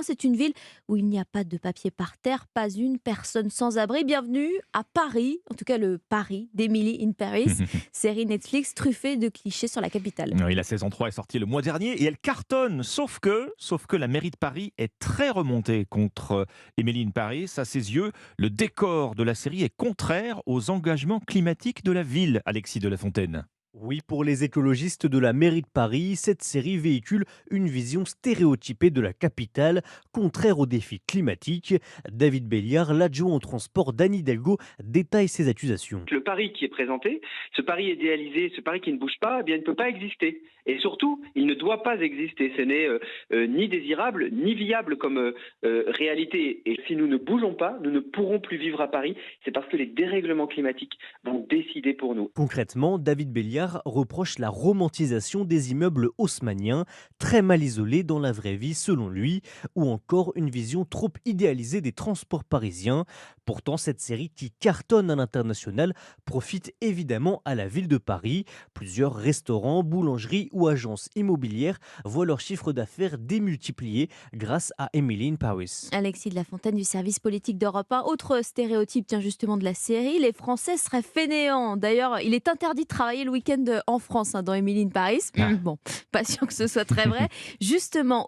C'est une ville où il n'y a pas de papier par terre, pas une personne sans abri. Bienvenue à Paris, en tout cas le Paris d'Emily in Paris, série Netflix truffée de clichés sur la capitale. Oui, la saison 3 est sortie le mois dernier et elle cartonne. Sauf que la mairie de Paris est très remontée contre Emily in Paris. À ses yeux, le décor de la série est contraire aux engagements climatiques de la ville, Alexis de la Fontaine. Oui, pour les écologistes de la mairie de Paris, cette série véhicule une vision stéréotypée de la capitale, contraire aux défis climatiques. David Béliard, l'adjoint au transport d'Anne Hidalgo, détaille ses accusations. Le Paris qui est présenté, ce Paris idéalisé, ce Paris qui ne bouge pas, eh bien, il ne peut pas exister. Et surtout, il ne doit pas exister. Ce n'est ni désirable, ni viable comme réalité. Et si nous ne bougeons pas, nous ne pourrons plus vivre à Paris. C'est parce que les dérèglements climatiques vont décider pour nous. Concrètement, David Béliard reproche la romantisation des immeubles haussmanniens, très mal isolés dans la vraie vie selon lui, ou encore une vision trop idéalisée des transports parisiens. Pourtant, cette série qui cartonne à l'international profite évidemment à la ville de Paris. Plusieurs restaurants, boulangeries ou agences immobilières voient leur chiffre d'affaires démultiplié grâce à Emily in Paris. Alexis de la Fontaine du service politique d'Europe 1. Autre stéréotype, tiens justement de la série, les Français seraient fainéants. D'ailleurs, il est interdit de travailler le week-end en France, dans Emily in Paris. Ah. Bon, pas sûr que ce soit très vrai. Justement,